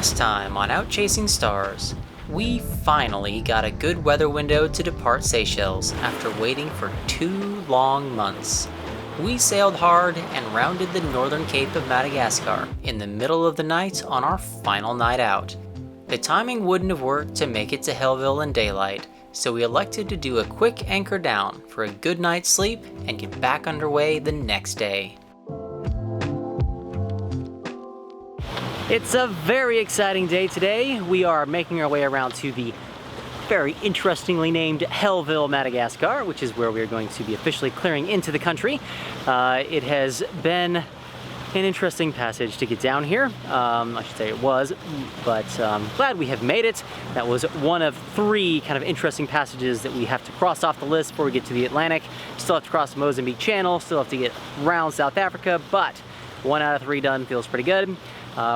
Last time on Out Chasing Stars, we finally got a good weather window to depart Seychelles after waiting for 2 long months. We sailed hard and rounded the northern cape of Madagascar in the middle of the night on our final night out. The timing wouldn't have worked to make it to Hellville in daylight, so we elected to do a quick anchor down for a good night's sleep and get back underway the next day. It's a very exciting day today. We are making our way around to the very interestingly named Hellville, Madagascar, which is where we are going to be officially clearing into the country. It has been an interesting passage to get down here. I should say it was, but glad we have made it. That was one of 3 kind of interesting passages that we have to cross off the list before we get to the Atlantic. Still have to cross the Mozambique Channel, still have to get around South Africa, but 1 out of 3 done feels pretty good.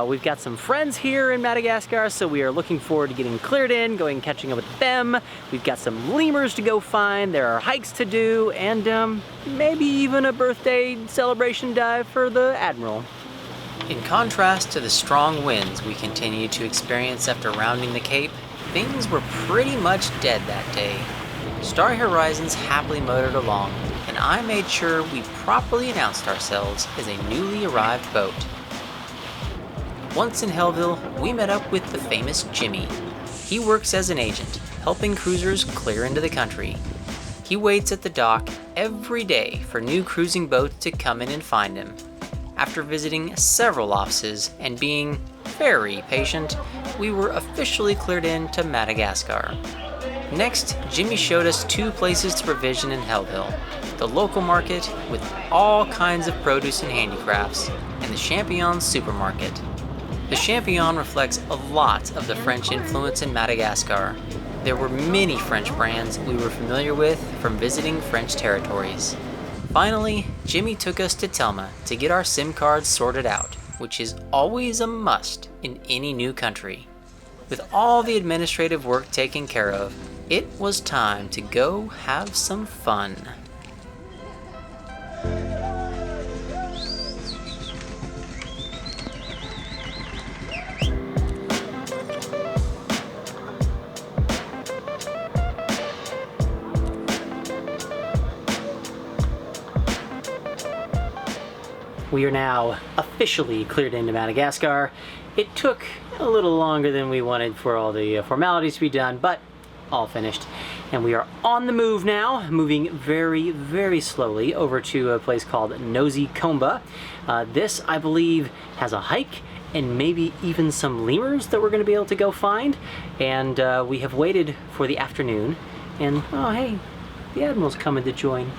We've got some friends here in Madagascar, so we are looking forward to getting cleared in, going and catching up with them. We've got some lemurs to go find, there are hikes to do, and maybe even a birthday celebration dive for the Admiral. In contrast to the strong winds we continued to experience after rounding the Cape, things were pretty much dead that day. Starry Horizons happily motored along, and I made sure we properly announced ourselves as a newly arrived boat. Once in Hellville, we met up with the famous Jimmy. He works as an agent, helping cruisers clear into the country. He waits at the dock every day for new cruising boats to come in and find him. After visiting several offices and being very patient, we were officially cleared in to Madagascar. Next, Jimmy showed us 2 places to provision in Hellville: the local market with all kinds of produce and handicrafts, and the Chameleon supermarket. The Chameleon reflects a lot of the French influence in Madagascar. There were many French brands we were familiar with from visiting French territories. Finally, Jimmy took us to Telma to get our SIM cards sorted out, which is always a must in any new country. With all the administrative work taken care of, it was time to go have some fun. We are now officially cleared into Madagascar. It took a little longer than we wanted for all the formalities to be done, but all finished. And we are on the move now, moving very, very slowly over to a place called Nosy Komba. This, I believe, has a hike and maybe even some lemurs that we're going to be able to go find. And we have waited for the afternoon. And, oh hey, the Admiral's coming to join.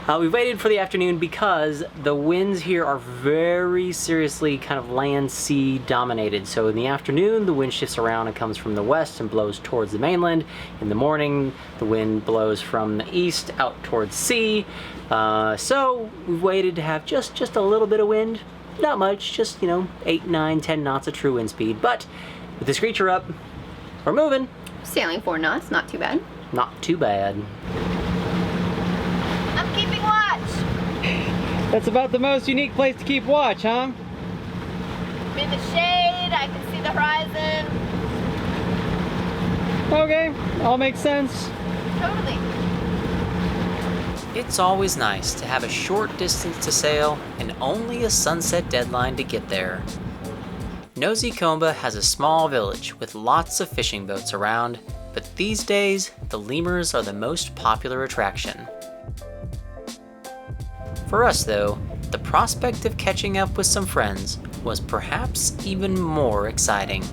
We've waited for the afternoon because the winds here are very seriously kind of land-sea dominated. So in the afternoon, the wind shifts around and comes from the west and blows towards the mainland. In the morning, the wind blows from the east out towards sea. So we've waited to have just a little bit of wind. Not much, just, 8, 9, 10 knots of true wind speed. But with the screecher up, we're moving. Sailing 4 knots, not too bad. Not too bad. I'm keeping watch. That's about the most unique place to keep watch, huh? I'm in the shade, I can see the horizon. Okay, all makes sense. Totally. It's always nice to have a short distance to sail and only a sunset deadline to get there. Nosy Komba has a small village with lots of fishing boats around, but these days, the lemurs are the most popular attraction. For us though, the prospect of catching up with some friends was perhaps even more exciting.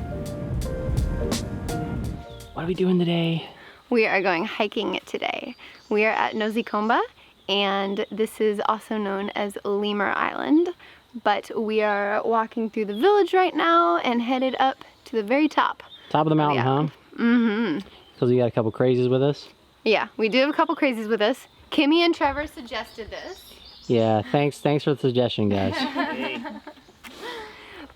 What are we doing today? We are going hiking today. We are at Nosy Komba, and this is also known as Lemur Island. But we are walking through the village right now and headed up to the very top. Top of the mountain, huh? Mm-hmm. Because we got a couple crazies with us? Yeah, we do have a couple crazies with us. Kimi and Trevor suggested this. Yeah, thanks for the suggestion, guys.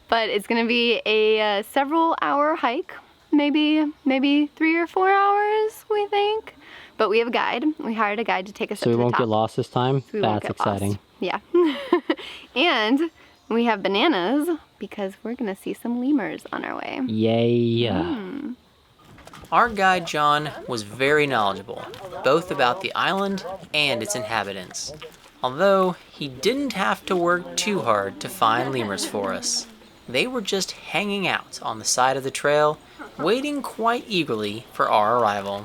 But it's gonna be a several hour hike, maybe 3 or 4 hours, we think. But we have a guide. We hired a guide to take us up to the top. So we won't get lost this time? So That's exciting. Yeah. And we have bananas because we're gonna see some lemurs on our way. Yay! Our guide John was very knowledgeable, both about the island and its inhabitants. Although he didn't have to work too hard to find lemurs for us. They were just hanging out on the side of the trail, waiting quite eagerly for our arrival.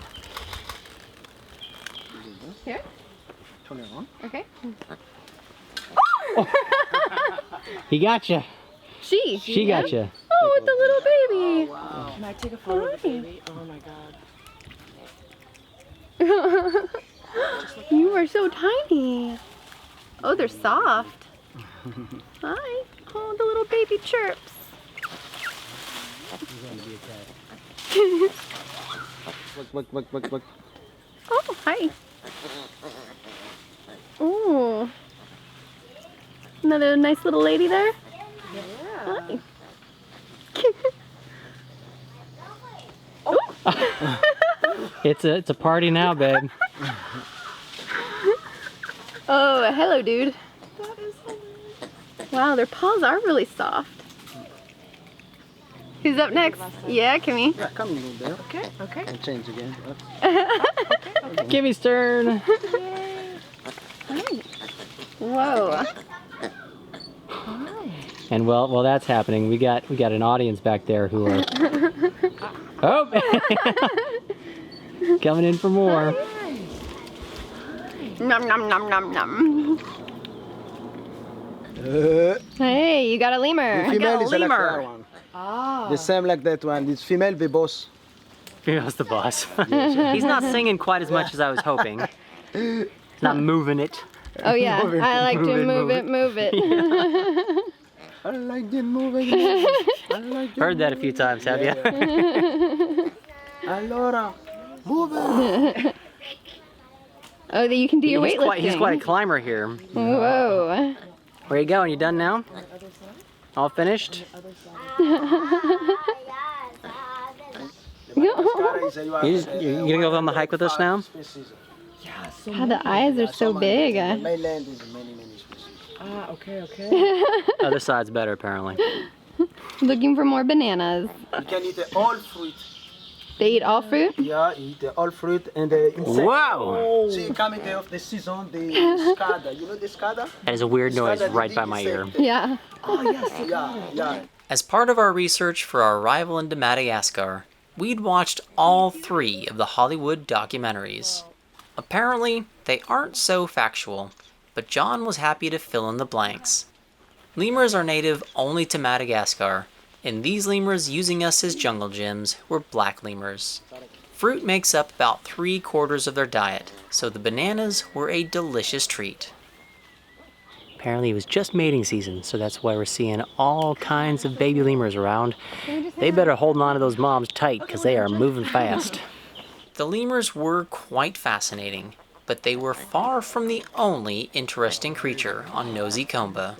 Here? Okay. He got you. She got you. Oh, with the little baby. Wow. Can I take a photo of the baby? Oh my god. You are so tiny. Oh, they're soft. Hi. Oh, the little baby chirps. Look. Oh, hi. Oh. Another nice little lady there. Yeah. Hi. It's a party now, babe. Oh, hello, dude. That is hilarious. Wow, their paws are really soft. Who's up next? Yeah, Kimi. Yeah, come in there. Okay. And change again. Kimmy's turn. Whoa. And while that's happening, we got an audience back there who are coming in for more. Nom nom nom nom nom. Hey, you got a lemur. The female is like lemur. that one. Ah. The same like that one. This female, the boss. Female's the boss. He's not singing quite as much as I was hoping. He's not moving it. Oh yeah, Move it, I like to move it, move it. I like it moving. I like it Heard that a few times, have you? Allora, move it. Oh, that you can do your weightlifting. He's quite a climber here. Whoa. Where you going? You done now? All finished? You gonna go on the hike with us now? Yeah, so How the eyes are so big. Mainland is many species. Ah, okay. Other side's better, apparently. Looking for more bananas. You can eat all fruit. They eat all fruit? Yeah, eat all fruit and the insect. Wow! See, coming of the season, the scada. You know the scada? That is a weird noise right by my ear. Yeah. Oh, yes. Yeah. As part of our research for our arrival into Madagascar, we'd watched all 3 of the Hollywood documentaries. Apparently, they aren't so factual, but John was happy to fill in the blanks. Lemurs are native only to Madagascar, and these lemurs using us as jungle gyms were black lemurs. Fruit makes up about 3/4 of their diet, so the bananas were a delicious treat. Apparently it was just mating season, so that's why we're seeing all kinds of baby lemurs around. They better hold on to those moms tight, because they are moving fast. The lemurs were quite fascinating, but they were far from the only interesting creature on Nosy Komba.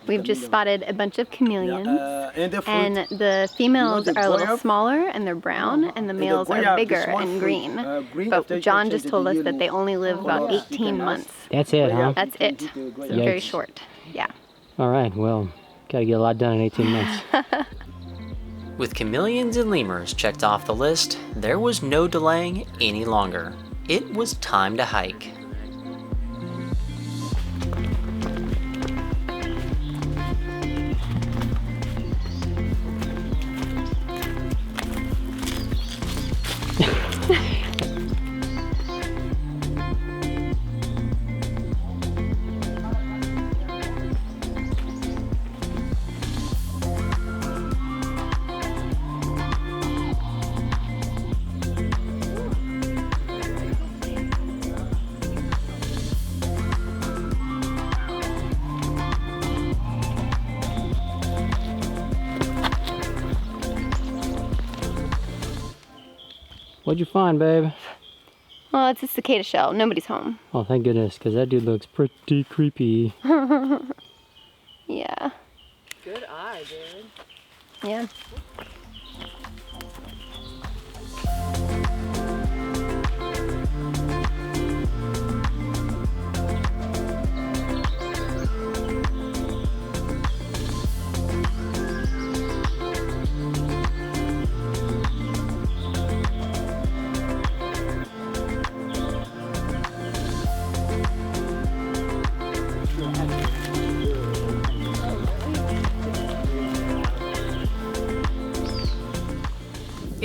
We've just spotted a bunch of chameleons. And the fruit. And the females You know the are a little guayab? smaller and they're brown, and the males guayab are is bigger one and fruit. green. Green after But you John change just the told us that yellow they only live about color, you 18 can months. That's it, huh? That's it. So very Yikes. short. Yeah. All right, well, gotta get a lot done in 18 months. With chameleons and lemurs checked off the list, there was no delaying any longer. It was time to hike. What'd you find, babe? Well, it's a cicada shell. Nobody's home. Oh, thank goodness, because that dude looks pretty creepy. Yeah. Good eye, dude. Yeah.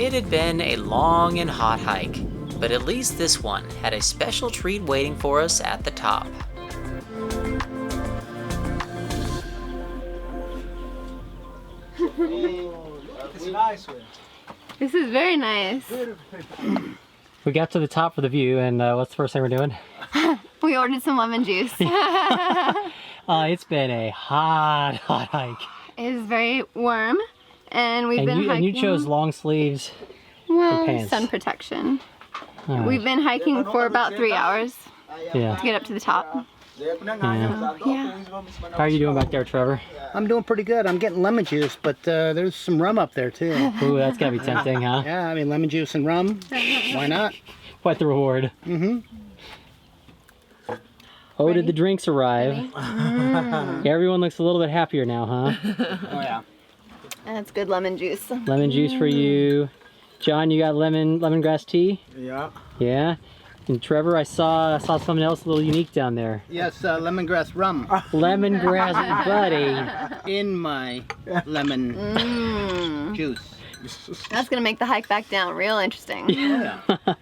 It had been a long and hot hike, but at least this one had a special treat waiting for us at the top. It's nice one. This is very nice. We got to the top for the view, and what's the first thing we're doing? We ordered some lemon juice. It's been a hot hike. It is very warm, and we've been hiking. And you chose long sleeves well, pants. sun protection. All right. We've been hiking for about 3 hours Yeah. to get up to the top. How are you doing back there, Trevor? I'm doing pretty good. I'm getting lemon juice, but there's some rum up there too. Ooh, that's gotta be tempting, huh? Yeah, I mean lemon juice and rum. Why not? Quite the reward. Mm-hmm. Oh, did the drinks arrive? Everyone looks a little bit happier now, huh? Oh yeah. That's good lemon juice. Lemon juice for you. John, you got lemongrass tea? Yeah. Yeah. And Trevor, I saw something else a little unique down there. Yes, lemongrass rum Lemongrass, buddy. in my lemon juice. That's gonna make the hike back down real interesting. Yeah. Are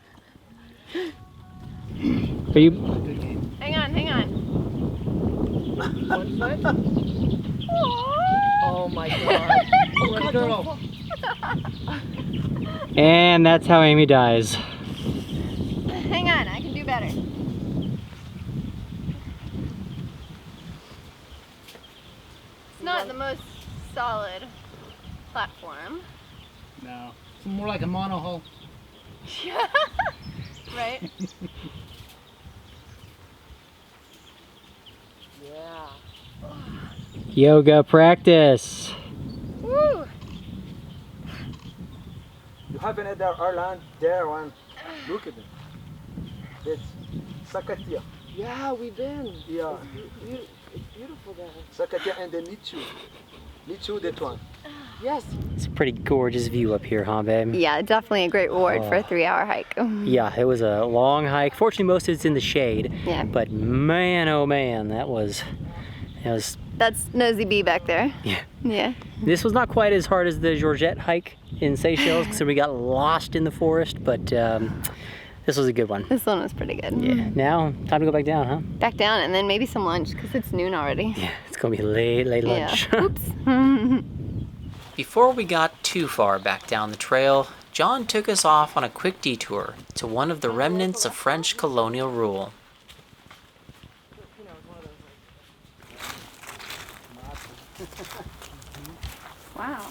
you? Hang on. One foot? Oh my god. Good girl. And that's how Amy dies. Hang on, I can do better. It's not the most solid platform. No, it's more like a monohull. Right? Yeah. Yoga practice. Woo! You have another island there one. Look at it. It's Sakatia. Yeah, we've been. Yeah. It's beautiful there. Sakatia and then Nichu. Nichu, that one. Yes. It's a pretty gorgeous view up here, huh, babe? Yeah, definitely a great reward for a 3-hour hike. Yeah, it was a long hike. Fortunately, most of it's in the shade. Yeah. But man, oh man, that was. That's Nosy Be back there. Yeah. Yeah. This was not quite as hard as the Georgette hike in Seychelles, so we got lost in the forest, but this was a good one. This one was pretty good. Yeah. Now, time to go back down, huh? Back down and then maybe some lunch because it's noon already. Yeah, it's gonna be late lunch. Yeah. Oops. Before we got too far back down the trail, John took us off on a quick detour to one of the remnants of French colonial rule. Wow.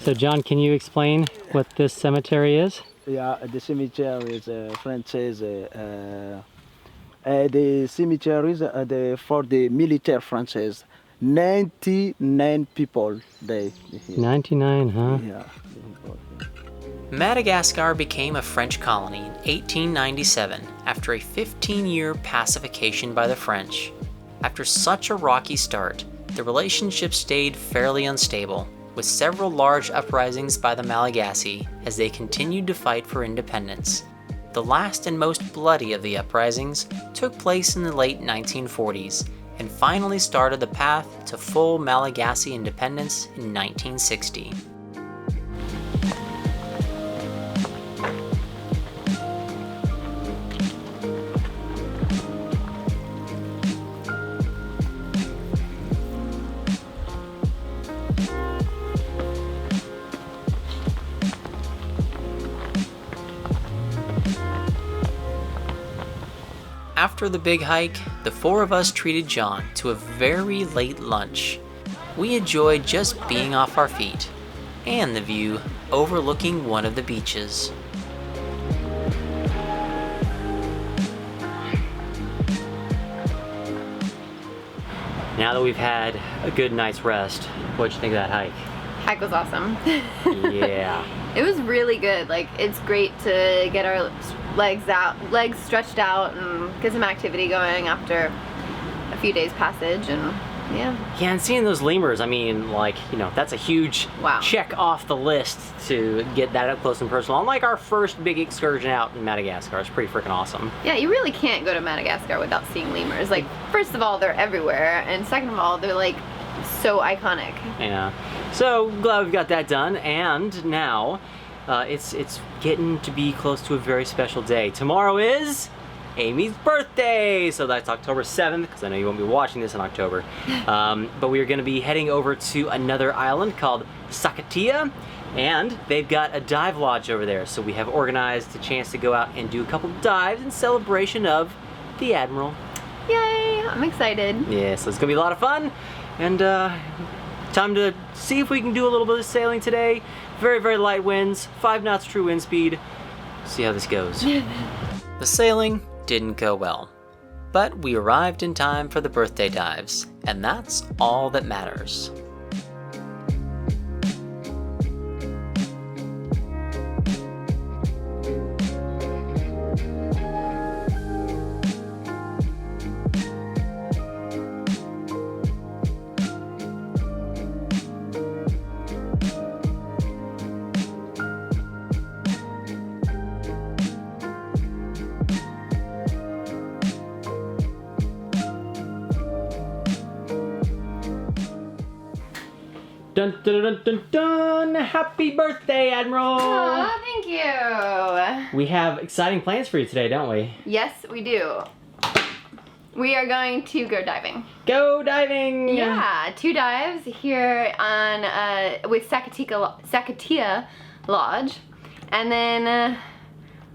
So John, can you explain what this cemetery is? Yeah, the cemetery is French says the cemetery is for the military Francis. 99 people they. 99, huh? Yeah. Madagascar became a French colony in 1897 after a 15-year pacification by the French. After such a rocky start, the relationship stayed fairly unstable, with several large uprisings by the Malagasy as they continued to fight for independence. The last and most bloody of the uprisings took place in the late 1940s and finally started the path to full Malagasy independence in 1960. After the big hike, the four of us treated John to a very late lunch. We enjoyed just being off our feet and the view overlooking one of the beaches. Now that we've had a good night's rest, what'd you think of that hike? Hike was awesome. Yeah. It was really good. Like, it's great to get our legs stretched out and get some activity going after a few days passage, and Yeah. Yeah, and seeing those lemurs, I mean, like, you know, that's a huge Wow. check off the list to get that up close and personal. Unlike our first big excursion out in Madagascar, it's pretty freaking awesome. Yeah, you really can't go to Madagascar without seeing lemurs. Like, first of all, they're everywhere, and second of all, they're like so iconic. Yeah. So glad we've got that done, and now it's getting to be close to a very special day. Tomorrow is Amy's birthday, so that's October 7th, because I know you won't be watching this in October. But we are going to be heading over to another island called Sakatia, and they've got a dive lodge over there, so we have organized a chance to go out and do a couple dives in celebration of the Admiral. Yay! I'm excited. Yeah, so it's going to be a lot of fun, and time to see if we can do a little bit of sailing today. Very, very light winds, 5 knots true wind speed. See how this goes. The sailing didn't go well, but we arrived in time for the birthday dives, and that's all that matters. Dun dun dun dun dun! Happy birthday, Admiral! Aw, thank you. We have exciting plans for you today, don't we? Yes, we do. We are going to go diving. Go diving! Yeah, 2 dives here on with Sakatia Lodge, and then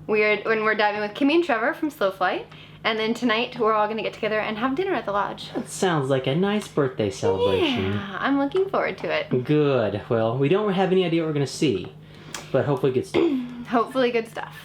when we're diving with Kimi and Trevor from Slow Flight, and then tonight we're all gonna get together and have dinner at the lodge. That sounds like a nice birthday celebration. Yeah, I'm looking forward to it. Good. Well, we don't have any idea what we're gonna see, but hopefully good stuff. Hopefully good stuff.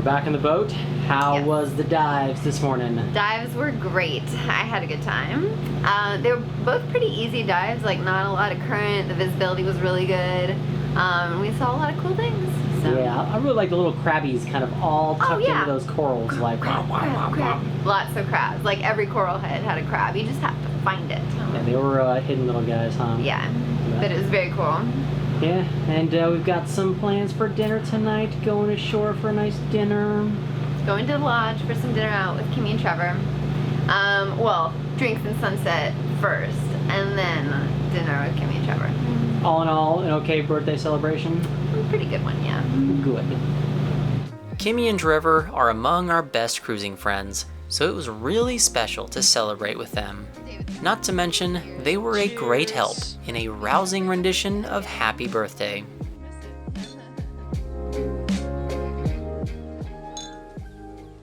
we're back in the boat. How Yes. was the dives this morning? Dives were great. I had a good time. They were both pretty easy dives, like not a lot of current. The visibility was really good. We saw a lot of cool things. So. Yeah, I really like the little crabbies kind of all tucked into those corals. Like, crab. Lots of crabs. Like every coral head had a crab. You just have to find it. yeah, they were hidden little guys, huh? Yeah, but it was very cool. Yeah, and we've got some plans for dinner tonight. Going ashore for a nice dinner. Going to the lodge for some dinner out with Kimi and Trevor. Well, drinks and sunset first, and then dinner with Kimi and Trevor. All in all, an okay birthday celebration? A pretty good one, yeah. Good. Kimi and Trevor are among our best cruising friends, so it was really special to celebrate with them. Not to mention, they were a great help in a rousing rendition of Happy Birthday.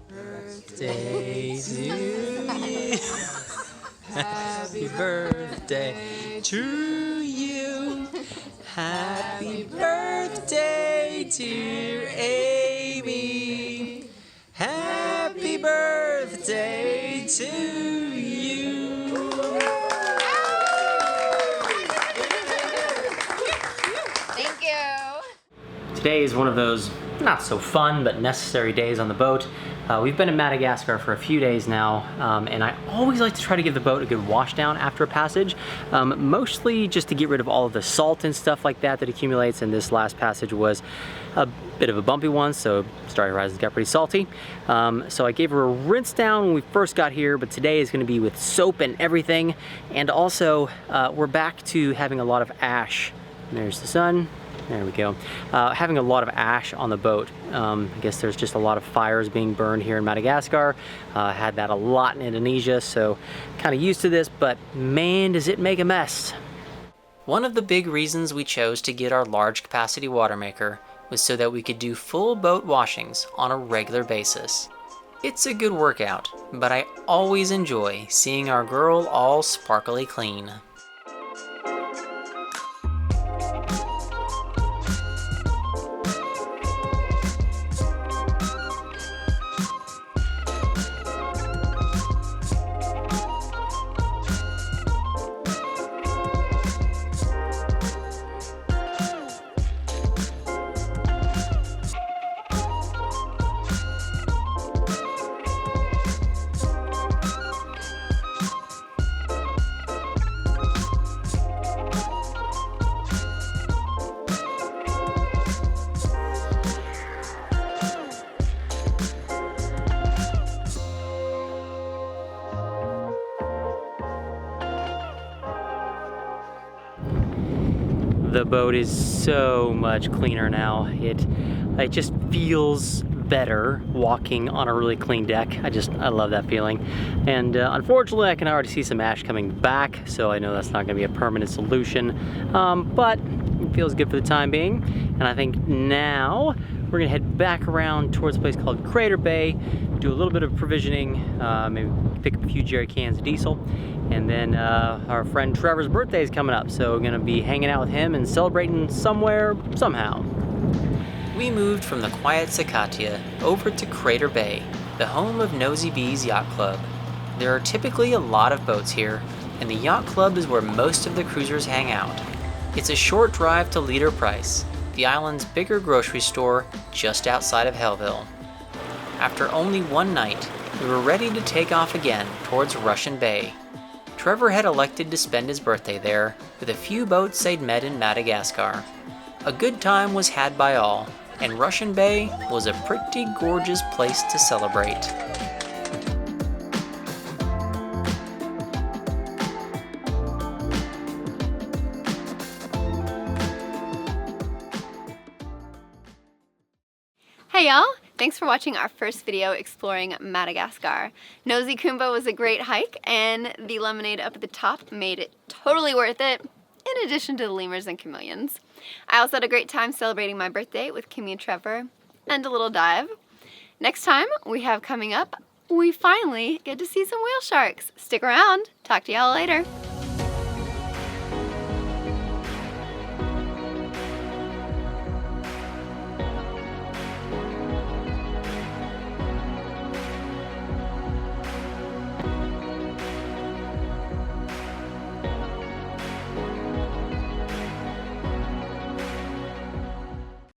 Birthday to you. Happy birthday to you. Happy birthday to Amy. Happy birthday to you. Thank you. Today is one of those not so fun but necessary days on the boat. We've been in Madagascar for a few days now, and I always like to try to give the boat a good wash down after a passage, mostly just to get rid of all of the salt and stuff like that that accumulates, and this last passage was a bit of a bumpy one, so Starry Horizons got pretty salty. So I gave her a rinse down when we first got here, but today is going to be with soap and everything, and also we're back to having a lot of ash. There's the sun. There we go. Having a lot of ash on the boat. I guess there's just a lot of fires being burned here in Madagascar. Had that a lot in Indonesia, so kind of used to this, but man, does it make a mess. One of the big reasons we chose to get our large capacity water maker was so that we could do full boat washings on a regular basis. It's a good workout, but I always enjoy seeing our girl all sparkly clean. The boat is so much cleaner now. It just feels better walking on a really clean deck. I love that feeling. And unfortunately, I can already see some ash coming back, so I know that's not gonna be a permanent solution, but it feels good for the time being. And I think now we're gonna head back around towards a place called Crater Bay, do a little bit of provisioning, maybe pick up a few jerry cans of diesel, and then our friend Trevor's birthday is coming up, so we're gonna be hanging out with him and celebrating somewhere, somehow. We moved from the quiet Sakatia over to Crater Bay, the home of Nosy Be's yacht club. There are typically a lot of boats here, and the yacht club is where most of the cruisers hang out. It's a short drive to Leader Price, the island's bigger grocery store just outside of Hellville. After only one night, we were ready to take off again towards Russian Bay. Trevor had elected to spend his birthday there with a few boats they'd met in Madagascar. A good time was had by all, and Russian Bay was a pretty gorgeous place to celebrate. Hey y'all! Thanks for watching our first video exploring Madagascar. Nosy Komba was a great hike, and the lemonade up at the top made it totally worth it, in addition to the lemurs and chameleons. I also had a great time celebrating my birthday with Kimi and Trevor, and a little dive. Next time we have coming up, we finally get to see some whale sharks. Stick around. Talk to y'all later.